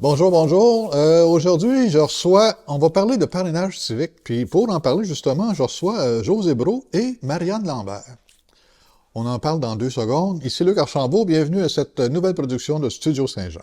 Bonjour, bonjour. Aujourd'hui, on va parler de parrainage civique. Puis pour en parler justement, je reçois José Brault et Marianne Lambert. On en parle dans 2 secondes. Ici Luc Archambault, bienvenue à cette nouvelle production de Studio Saint-Jean.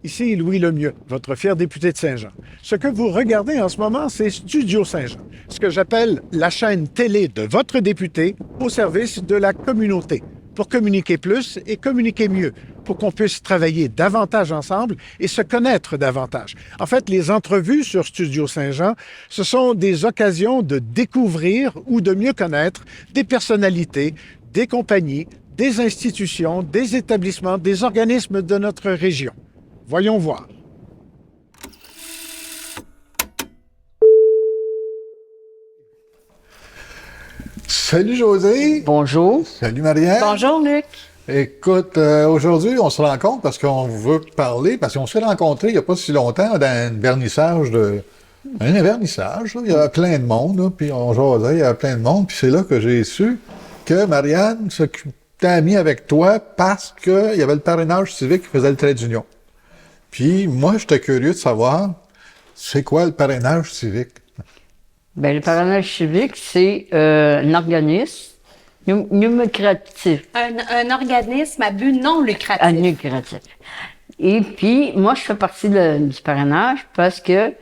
Ici Louis Lemieux, votre fier député de Saint-Jean. Ce que vous regardez en ce moment, c'est Studio Saint-Jean, ce que j'appelle la chaîne télé de votre député au service de la communauté, pour communiquer plus et communiquer mieux, pour qu'on puisse travailler davantage ensemble et se connaître davantage. En fait, les entrevues sur Studio Saint-Jean, ce sont des occasions de découvrir ou de mieux connaître des personnalités, des compagnies, des institutions, des établissements, des organismes de notre région. Voyons voir. Salut José. Bonjour. Salut Marianne. Bonjour, Luc. Écoute, aujourd'hui, on se rencontre parce qu'on veut parler, parce qu'on s'est rencontrés il n'y a pas si longtemps dans un vernissage un vernissage, là. Il y avait plein de monde, là, puis on jasait, il y avait plein de monde, puis c'est là que j'ai su que Marianne s'était amie avec toi parce qu'il y avait le parrainage civique qui faisait le trait d'union. Puis moi, j'étais curieux de savoir, c'est quoi le parrainage civique? Bien, le parrainage civique, c'est un organisme lucratif. Un organisme à but non lucratif. Lucratif. Et puis, moi, je fais partie du parrainage parce que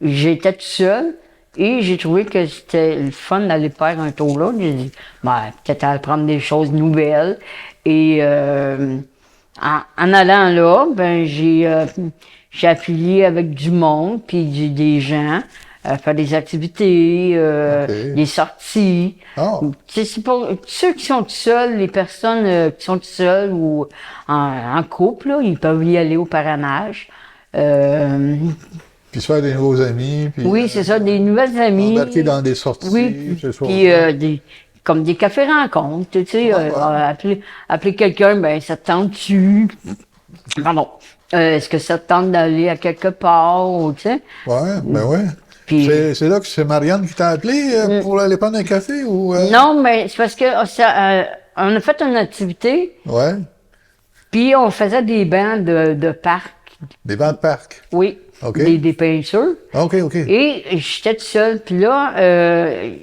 j'étais toute seule et j'ai trouvé que c'était le fun d'aller faire un tour là. J'ai dit, peut-être apprendre des choses nouvelles. Et en allant là, j'ai affilié avec du monde, puis des gens, faire des activités, des sorties. Oh. C'est pour ceux qui sont tout seuls, les personnes qui sont tout seules ou en couple, là, ils peuvent y aller au parrainage. Puis se faire des nouveaux amis. Puis, oui, c'est ça, des nouvelles amies. Embarquer dans des sorties. Oui, c'est ça. puis comme des cafés-rencontres, tu sais, appeler quelqu'un, ça te tente-tu? Pardon. Est-ce que ça te tente d'aller à quelque part, tu sais? Ouais, ben ouais. Puis, c'est là que c'est Marianne qui t'a appelé pour aller prendre un café ou... Non, mais c'est parce que on a fait une activité, Ouais, puis on faisait des bancs de parc. des bancs de parc. Oui. OK. Des peintures. OK, OK. Et j'étais toute seule. Puis là,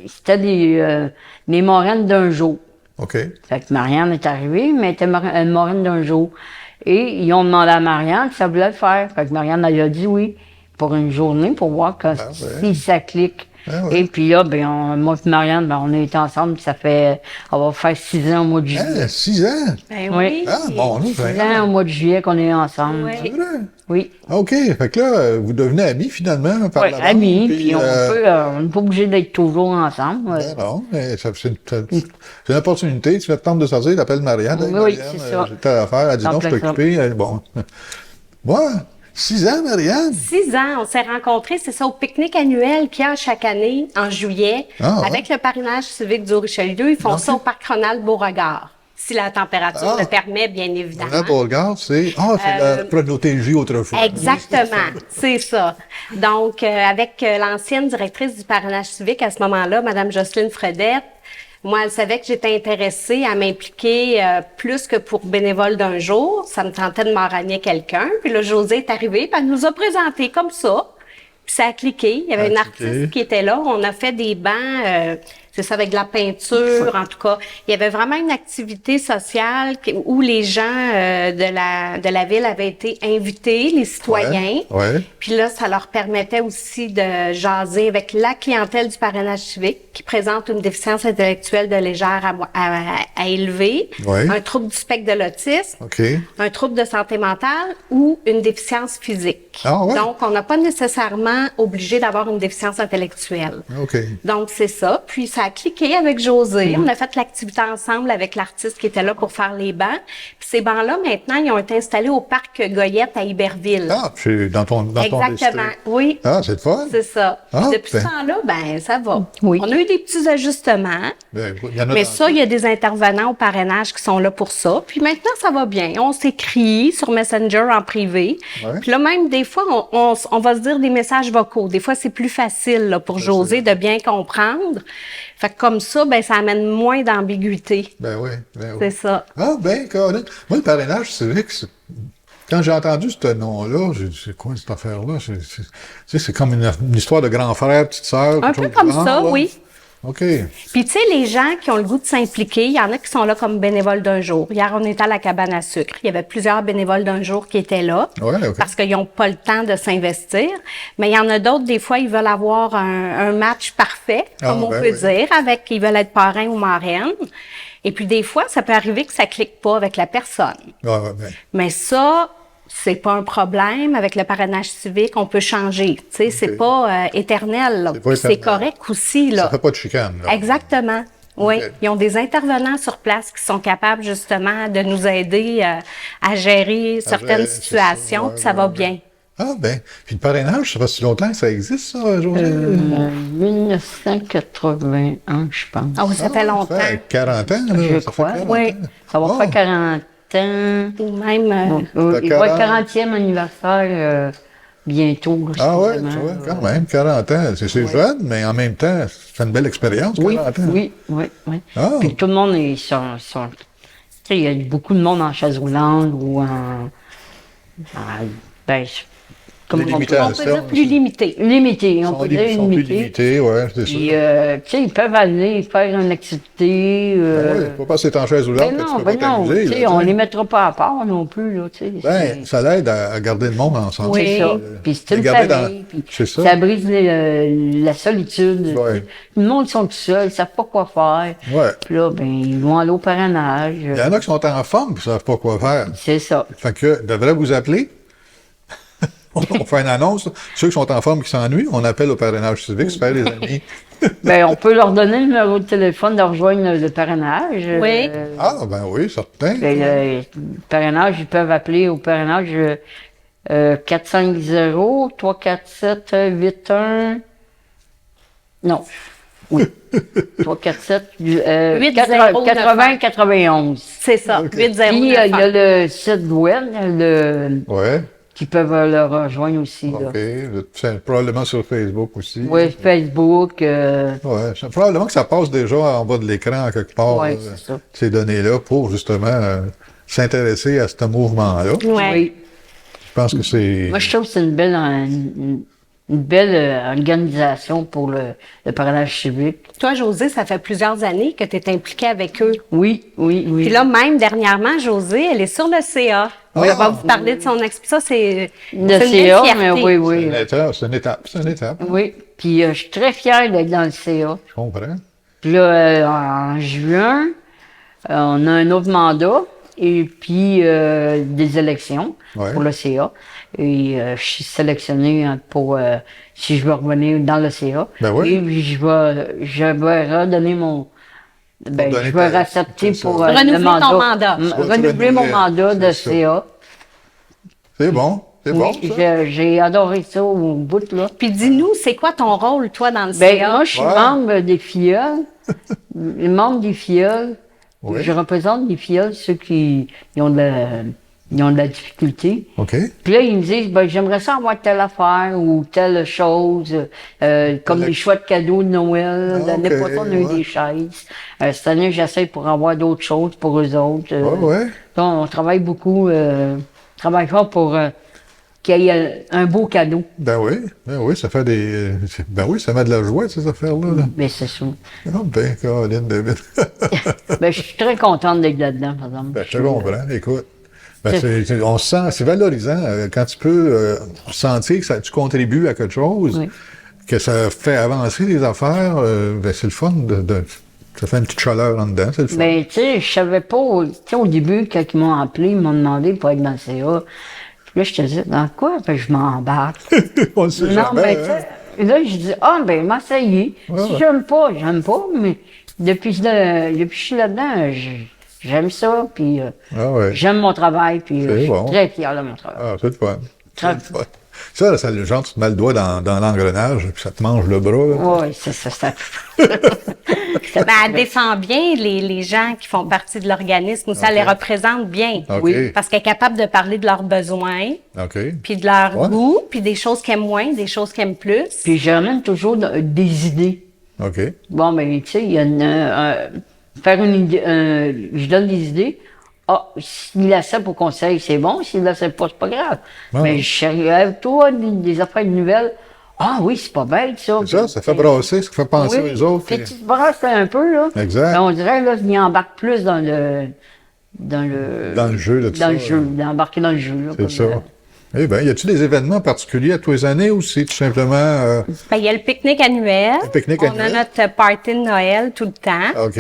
c'était des moraines d'un jour. OK. Fait que Marianne est arrivée, mais elle était une moraine d'un jour. Et ils ont demandé à Marianne si ça voulait le faire. Fait que Marianne, elle a dit oui, pour une journée, pour voir si ça clique. Ah ouais. Et puis là, moi et Marianne, on a été ensemble, on va faire 6 ans au mois de juillet. 6 ans? Ben Oui. oui. Ah, bon, nous, 6 ans au mois de juillet qu'on est ensemble. Ouais. c'est vrai? Oui. OK. Fait que là, vous devenez amis, finalement, par Oui, la bande, amis, puis on euh, n'est pas obligé d'être toujours ensemble. ben non, mais c'est une opportunité. Tu vas te tenter de sortir, t'appelles Marianne. Oui, Marianne, c'est ça. j'ai telle affaire. Elle dit non, je suis occupé. Bon. Ouais. 6 ans, Marianne? 6 ans, on s'est rencontrés, c'est ça, au pique-nique annuel qu'il y a chaque année, en juillet, Ah, avec le parrainage civique du Richelieu. Ils font ça au Parc Ronald Beauregard, si la température le permet, bien évidemment. Là, pour regarde, c'est la protégie autrefois. Exactement, c'est ça. Donc, avec l'ancienne directrice du parrainage civique à ce moment-là, Madame Jocelyne Fredette, moi, elle savait que j'étais intéressée à m'impliquer plus que pour bénévole d'un jour. Ça me tentait de m'enragner quelqu'un. Puis là, Josée est arrivée, puis elle nous a présenté comme ça. Puis ça a cliqué. Il y avait une artiste qui était là. On a fait des bancs, c'est ça, avec de la peinture, en tout cas. Il y avait vraiment une activité sociale où les gens de la ville avaient été invités, les citoyens. Ouais. Puis là, ça leur permettait aussi de jaser avec la clientèle du parrainage civique qui présente une déficience intellectuelle de légère à élevée, Ouais. un trouble du spectre de l'autisme, OK. un trouble de santé mentale ou une déficience physique. Ah ouais? Donc, on n'a pas nécessairement obligé d'avoir une déficience intellectuelle. OK. Donc, c'est ça. Puis, ça a cliqué avec José. On a fait l'activité ensemble avec l'artiste qui était là pour faire les bancs. Puis, ces bancs-là, maintenant, ils ont été installés au parc Goyette à Iberville. Ah, c'est dans ton Exactement. district. Oui. Ah, c'est le fun. C'est ça. Ah, Puis depuis ben. ce temps-là, ça va. Oui. On a eu des petits ajustements. Ben, il y en a Mais dans- ça, il y a des intervenants au parrainage qui sont là pour ça. Puis maintenant, ça va bien. On s'écrit sur Messenger en privé. Ouais. Puis là, même des fois, on va se dire des messages vocaux. Des fois, c'est plus facile là, pour José de bien comprendre. Fait que comme ça, ça amène moins d'ambiguïté. Ben oui, ben oui. C'est ça. Ah, ben, Colin. Moi, le parrainage civique, Quand j'ai entendu ce nom-là, j'ai dit, c'est quoi cette affaire-là? Tu sais, c'est comme une histoire de grand frère, petite sœur. Un quelque peu chose du comme genre, ça, là. oui. OK. Puis, tu sais, les gens qui ont le goût de s'impliquer, il y en a qui sont là comme bénévoles d'un jour. Hier, on était à la cabane à sucre. Il y avait plusieurs bénévoles d'un jour qui étaient là Ouais, OK. parce qu'ils n'ont pas le temps de s'investir. Mais il y en a d'autres, des fois, ils veulent avoir un match parfait, comme Ah, on ben peut oui. dire, ils veulent être parrain ou marraine. Et puis, des fois, ça peut arriver que ça clique pas avec la personne. Ouais, ouais, ben, Mais ça, c'est pas un problème. Avec le parrainage civique, on peut changer. Tu sais, c'est pas éternel, là. C'est pas Puis c'est éternel. correct aussi, là. ça fait pas de chicane, là. Exactement. Oui. Ok. Ils ont des intervenants sur place qui sont capables, justement, de nous aider à gérer certaines gérer, c'est ça, situations, ouais, puis ça ouais, va ouais. bien. Ah, ben. Puis le parrainage, ça fait si longtemps que ça existe, ça, José? 1981, je pense. Ah oui, ça fait longtemps. Ça fait 40 ans, là. Je ça crois. Fait 40 Oui. ans. Ça va Ah. faire 40 ans. Ou même... Il va être 40. 40e anniversaire bientôt. là, Ah ouais, tu justement. vois, quand même, 40 ans. C'est jeune, mais en même temps, c'est une belle expérience, 40 Oui, ans. oui, oui, oui. Ah. Puis tout le monde est tu sais, il y a beaucoup de monde en chaise roulante ou ben, comment Les on peut limitations. on peut dire plus limité. limité, on Ils peut dire sont plus limité. limités, ouais, c'est ça. Puis, tu sais, ils peuvent aller faire une activité. Ben oui, faut pas passer en chaise roulante, Ben que non, tu peux ben pas non, t'amuser. tu sais, là, on tu sais. les mettra pas à part non plus, là, tu sais. Ben, ça l'aide à garder le monde ensemble. Oui. C'est ça. Puis c'est une les garder famille. Puis C'est ça. ça brise la solitude. Ouais. tu sais. Le monde sont tout seuls, ils savent pas quoi faire. Ouais. Puis là, ben, ils vont aller au parrainage. Il y en a qui sont en forme et qui savent pas quoi faire. C'est ça. Fait que, devrait vous appeler. On fait une annonce. Ceux qui sont en forme et qui s'ennuient, on appelle au parrainage civique, se faire des amis. Ben, on peut leur donner le numéro de téléphone de rejoindre le parrainage. Oui. Ah, ben oui, certain. Ben, le parrainage, ils peuvent appeler au parrainage 450-347-81. Non. Oui. 347 80-91. C'est ça, Ok. 8 0 Puis, il y a le site web Ouais, qui peuvent le rejoindre aussi. Là. OK. C'est probablement sur Facebook aussi. Oui, Facebook. Ouais, probablement que ça passe déjà en bas de l'écran en quelque part, Ouais, là, c'est ça. ces données-là, pour justement s'intéresser à ce mouvement-là. Oui. Oui. Je pense que c'est... Moi, je trouve que c'est une belle organisation pour le parrainage civique. Toi, José, ça fait plusieurs années que tu es impliquée avec eux. Oui, oui, oui. Puis là, même dernièrement, José, elle est sur le CA. On va vous parler de son expérience. Ça, c'est le c'est une belle CA, fierté. mais oui, C'est oui. une étape, c'est une étape, c'est une étape. Oui. Puis je suis très fière d'être dans le CA. Je comprends. Puis là, en juin, on a un autre mandat et puis des élections Ouais. pour le CA. Et je suis sélectionnée pour si je veux revenir dans le CA. Ben oui. Et puis, je vais redonner mon. Ben, donner je vais ta- accepter c'est pour ça. le Renouveler mandat. ton mandat. Tu vas te Renouveler mon renouveler, mandat de c'est ça. CA. C'est bon, c'est bon, Oui, ça. j'ai adoré ça au bout, là. Puis dis-nous, c'est quoi ton rôle, toi, dans le Ben, CA? moi, je suis Ouais. membre des filleuls. Membre des filleuls. Oui. Je représente les filleuls, ceux qui ont de la difficulté. OK. Puis là, ils me disent, ben, j'aimerais ça avoir telle affaire ou telle chose, comme Telle- des chouettes cadeaux de Noël. Ah, L'année ok, prochaine, on a eu ouais. des chaises. Cette année, j'essaie pour avoir d'autres choses pour eux autres. Ouais. Donc, on travaille beaucoup, travaille fort pour qu'il y ait un beau cadeau. Ben oui, ça fait des... Ben oui, ça met de la joie, ces affaires-là. Là. Mais c'est ça. Ah, ben, Caroline, David. Ben, je suis très contente d'être là-dedans, par exemple. Ben, je te comprends, écoute. Ben, on se sent, c'est valorisant quand tu peux sentir que tu contribues à quelque chose, Oui. que ça fait avancer les affaires, ben, c'est le fun ça fait une petite chaleur en dedans, c'est le fun. Ben, tu sais, je savais pas, tu sais, au début, quand ils m'ont appelé, ils m'ont demandé pour être dans le CA. Puis là, je te dis, dans quoi? Ben, je m'embarque. On le sait Non, jamais, mais tu hein. sais, là, je dis, ah, ben, m'essayer. Ouais, Si ouais. j'aime pas, mais depuis que je suis là-dedans, j'aime ça, puis Ah ouais. j'aime mon travail, puis C'est je suis bon. très fière de mon travail. Ah, c'est le fun. C'est Très le fun. Ça, le genre, tu te mets le doigt dans l'engrenage, puis ça te mange le bras. Là. Oui, c'est ça. Ben, elle défend bien les gens qui font partie de l'organisme, ou ça Ok. les représente bien. OK. Oui. Parce qu'elle est capable de parler de leurs besoins, OK. puis de leur Ouais. goût, puis des choses qu'elle aime moins, des choses qu'elle aime plus. Puis je ramène toujours des idées. OK. Bon, ben, tu sais, il y a faire une idée, je donne des idées. ah, s'il l'accepte au conseil, c'est bon. S'il l'accepte pas, c'est pas grave. Ah. Mais je cherche, toi, des affaires nouvelles. Ah oui, c'est pas bête, ça. C'est ça, ça fait brasser, ça fait penser Oui, aux autres. puis tu te brasses un peu, là. Exact. Ben, on dirait, là, qu'il embarque plus dans le... Dans le jeu de tout ça. Dans le jeu, d'embarquer dans le jeu, là. C'est comme, ça. Eh bien, y a-t-il des événements particuliers à tous les années ou c'est tout simplement... Ben, il y a le pique-nique annuel. Le pique-nique on annuel. a notre party de Noël tout le temps. OK.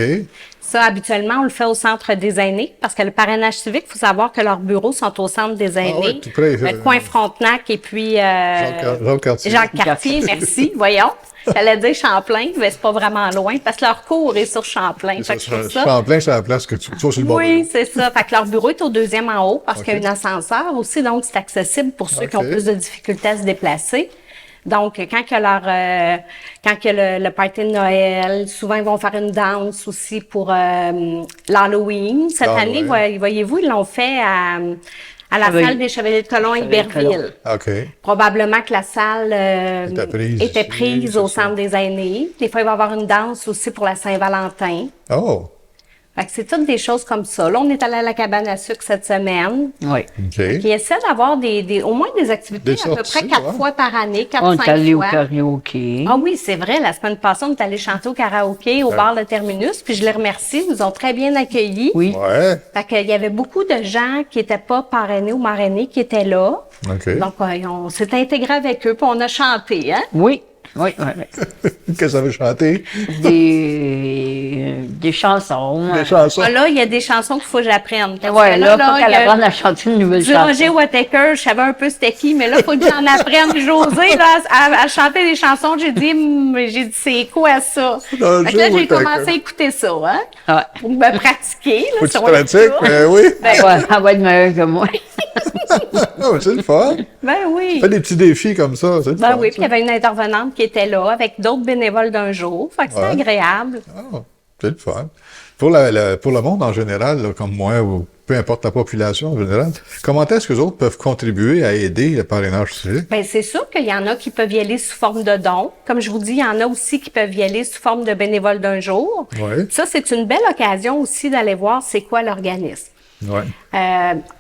Ça, habituellement, on le fait au centre des aînés parce que le parrainage civique, il faut savoir que leurs bureaux sont au centre des aînés. ouais, tout près, Coin Frontenac et puis... Jacques Cartier. Jacques Cartier, merci. Voyons. J'allais dire Champlain, mais c'est pas vraiment loin parce que leur cours est sur Champlain. Fait que c'est ça. Champlain, c'est la place que tu vois sur le bord. Oui, c'est ça. Fait que leur bureau est au deuxième en haut parce qu'il y a un ascenseur aussi, donc c'est accessible pour ceux qui ont plus de difficultés à se déplacer. Donc, quand il y a le party de Noël, souvent ils vont faire une danse aussi pour l'Halloween. Cette année, voyez-vous, ils l'ont fait à la salle des Chevaliers de Colomb à Iberville. OK. Probablement que la salle était prise ici, au c'est ça. centre des aînés. Des fois, il va y avoir une danse aussi pour la Saint-Valentin. Oh, Fait que c'est toutes des choses comme ça. Là, on est allé à la cabane à sucre cette semaine. Oui. OK. Qui essaie d'avoir au moins des activités Des à peu près sorties, 4 ouais. fois par année, On est 4-5 allé au fois. karaoké. Ah oui, c'est vrai. La semaine passée, on est allé chanter au karaoké au bar de Terminus. Puis je les remercie. Ils nous ont très bien accueillis. Oui. Ouais. Fait qu'il y avait beaucoup de gens qui n'étaient pas parrainés ou marrainés qui étaient là. OK. Donc, on s'est intégré avec eux puis on a chanté, hein? Oui. Oui, oui, oui. Qu'est-ce que ça veut chanter? Des chansons. Des chansons. Ah, là, il y a des chansons qu'il faut que j'apprenne. Parce Ouais, que là, faut il qu'elle y a apprenne à chanter une nouvelle du chanson. Roger Whittaker, je savais un peu c'était qui, mais là, il faut que j'en apprenne. José, là, à chanter des chansons, j'ai dit, c'est quoi ça? Fait que là, j'ai Whittaker. commencé à écouter ça, hein? Ouais. Pour me pratiquer, là, Faut que tu sur pratiques? le Oui. Ouais, elle va être meilleure que moi. Ah, c'est le fun. Ben oui. Fais des petits défis comme ça, c'est le Ben fun. oui, puis il y avait une intervenante qui était là avec d'autres bénévoles d'un jour. Fait que c'était Ouais. agréable. Ah, c'est le fun. Pour le monde en général, là, comme moi, ou peu importe la population en général, comment est-ce que les autres peuvent contribuer à aider le parrainage civique? Ben c'est sûr qu'il y en a qui peuvent y aller sous forme de dons. Comme je vous dis, il y en a aussi qui peuvent y aller sous forme de bénévoles d'un jour. Ouais. Ça, c'est une belle occasion aussi d'aller voir c'est quoi l'organisme. Oui.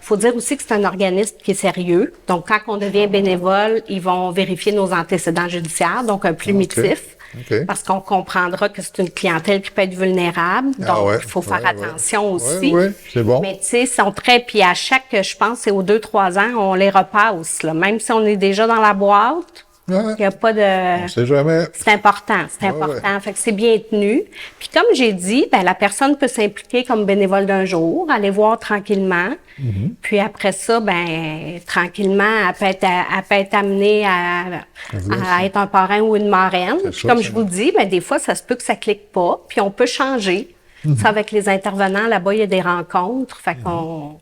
Faut dire aussi que c'est un organisme qui est sérieux. Donc, quand on devient bénévole, ils vont vérifier nos antécédents judiciaires, donc un plumitif. OK. Parce qu'on comprendra que c'est une clientèle qui peut être vulnérable. Donc, Ah ouais. il faut faire Ouais, attention ouais. aussi. Ouais, c'est bon. Mais tu sais, ils sont très... Puis à chaque, je pense, c'est aux 2-3 ans, on les repasse. Là. Même si on est déjà dans la boîte, Ouais. il n'y a pas de... On sait jamais. C'est important, c'est important. Fait que c'est bien tenu. Puis comme j'ai dit, ben la personne peut s'impliquer comme bénévole d'un jour, aller voir tranquillement. Puis après ça, ben tranquillement, elle peut être amenée à être un parrain ou une marraine. C'est Puis ça, comme ça. je vous dis, ben des fois, ça se peut que ça clique pas. Puis on peut changer. Ça, avec les intervenants, là-bas, il y a des rencontres. Fait qu'on...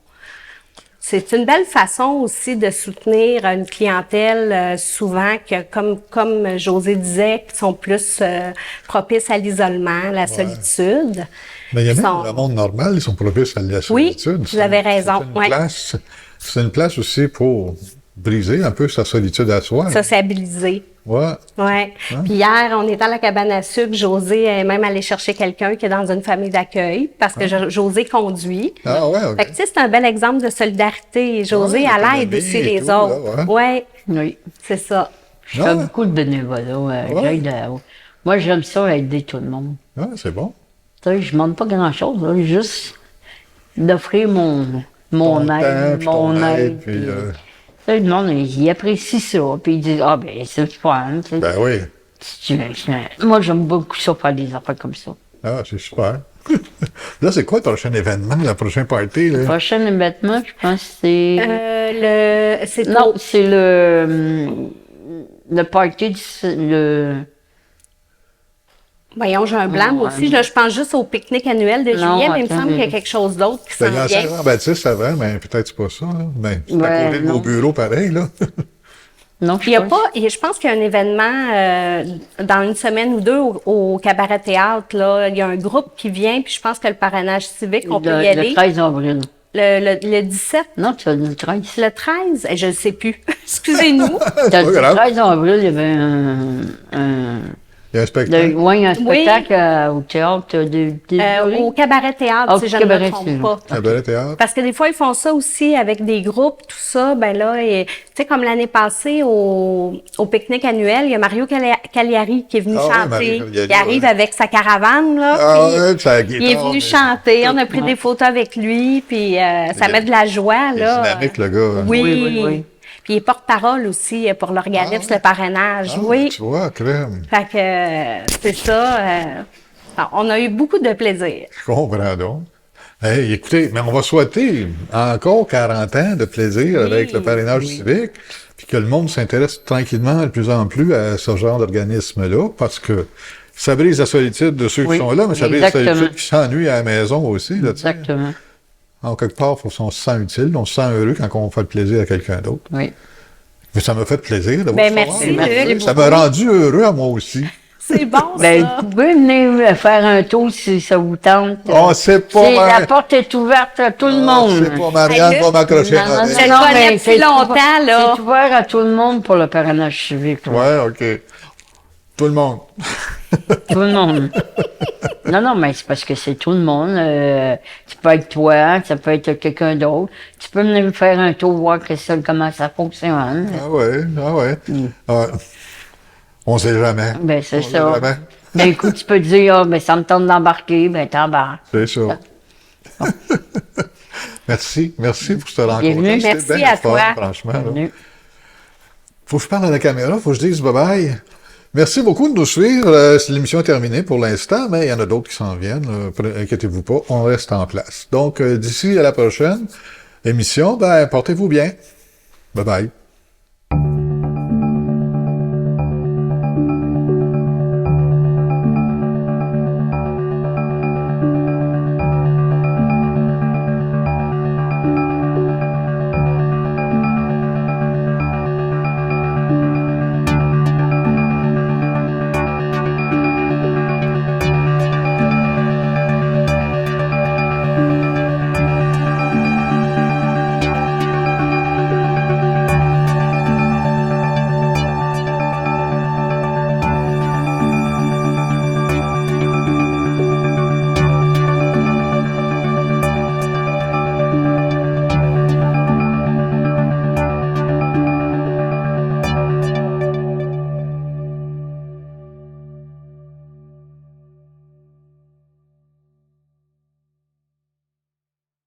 C'est une belle façon aussi de soutenir une clientèle souvent que, comme José disait, qui sont plus propices à l'isolement, la solitude. Mais il y a Ils même sont- le monde normal, ils sont propices à la Oui, solitude. vous avez raison, C'est une ouais. place, c'est une place aussi pour briser un peu sa solitude à soi. Sociabiliser. Ouais. Ouais. Puis hier, on était à la cabane à sucre. José est même allé chercher quelqu'un qui est dans une famille d'accueil parce que José conduit. Ah ouais, OK. Fait que, tu sais, c'est un bel exemple de solidarité. José, Ouais, elle aide l'économie aussi et les tout, là, autres. ouais. Ouais, Oui. c'est ça. Je fais beaucoup de bénévolat. Ouais. Moi, j'aime ça, aider tout le monde. Ah, c'est bon. Tu sais, je demande pas grand-chose, là, juste d'offrir mon Ton aide, temps, puis mon ton aide. aide, puis, puis, tu sais, le monde, il apprécie ça, puis il dit, ah ben, c'est le fun. tu sais. Ben oui. Moi, j'aime beaucoup ça, faire des affaires comme ça. Ah, c'est super. Là, c'est quoi ton prochain événement, le prochain party? Là? Le prochain événement, je pense que c'est... C'est Non, c'est le party Voyons, j'ai un blanc, moi aussi. Là, je pense juste au pique-nique annuel de Non, juillet, mais il me attends, semble qu'il y a mais- quelque chose d'autre qui Ben, s'en il y a vient. Saint-Jean-Baptiste avant, mais peut-être c'est pas ça. Là. Mais c'est à Ouais, côté de vos non. bureaux, pareil. Là. Non, Puis il y a pas, je pense qu'il y a un événement dans une semaine ou deux au Cabaret Théâtre. Là, il y a un groupe qui vient, puis je pense que le parrainage civique, on peut y aller. Le 13 avril. Le 17, Non, tu as dit le 13. le 13, je ne sais plus. Excusez-nous. T'as dit pas grave. le 13 avril, il y avait Il y a un spectacle. Oui, il y a un Oui. spectacle au théâtre Au cabaret théâtre, Au si je ne me cabaret, trompe excuse-moi. pas. Cabaret théâtre. Parce que des fois, ils font ça aussi avec des groupes, tout ça. Ben là, tu sais, comme l'année passée, au pique-nique annuel, il y a Mario Cagliari qui est venu Ah ouais, chanter. Mario Cagliari, Il arrive ouais. avec sa caravane, là. Ah puis ouais, puis sa il est guitare, venu mais- chanter. On a pris des photos avec lui, puis ça met de la joie, Il est là. dynamique, le gars. Hein. Oui. Oui. Puis il est porte-parole aussi pour l'organisme, Ah ouais? le parrainage. Ah, oui. Tu vois, crème. Fait que c'est ça. On a eu beaucoup de plaisir. Je comprends donc. Hey, écoutez, mais on va souhaiter encore 40 ans de plaisir avec le parrainage civique, puis que le monde s'intéresse tranquillement de plus en plus à ce genre d'organisme-là, parce que ça brise la solitude de ceux qui Oui, sont là, mais ça brise la exactement. solitude qui s'ennuient à la maison aussi. Là, tu sais. Exactement. En quelque part, on se sent utile, on se sent heureux quand on fait le plaisir à quelqu'un d'autre. Oui. Mais ça m'a fait plaisir de Ben, voir merci, ça. Luc. Ça m'a rendu heureux à moi aussi. C'est bon, Ben, ça. vous pouvez venir faire un tour si ça vous tente. Oh, c'est pas La mal. porte est ouverte à tout le C'est monde. pas Marianne Hey, va m'accrocher Non, à non, la Je tête. le non, connais mais depuis longtemps, là. C'est ouvert à tout le monde pour le parrainage civique. là. Ouais, OK. Tout le monde. Tout le monde. Non, mais c'est parce que c'est tout le monde. Tu peux être toi, ça peut être quelqu'un d'autre. Tu peux venir faire un tour, voir comment ça fonctionne. Ah ouais, ah ouais. Ah, on sait jamais. Ben, c'est On sait ça. jamais. D'un coup, tu peux te dire, ah, ben, ça me tente d'embarquer, ben, t'embarques. C'est ça. Merci pour cette rencontre. Bienvenue. C'était Merci bien à fun, toi. franchement. là. Bienvenue. Faut que je parle à la caméra, faut que je dise bye-bye. Merci beaucoup de nous suivre. L'émission est terminée pour l'instant, mais il y en a d'autres qui s'en viennent. Inquiétez-vous pas, on reste en place. Donc, d'ici à la prochaine émission, ben, portez-vous bien. Bye-bye.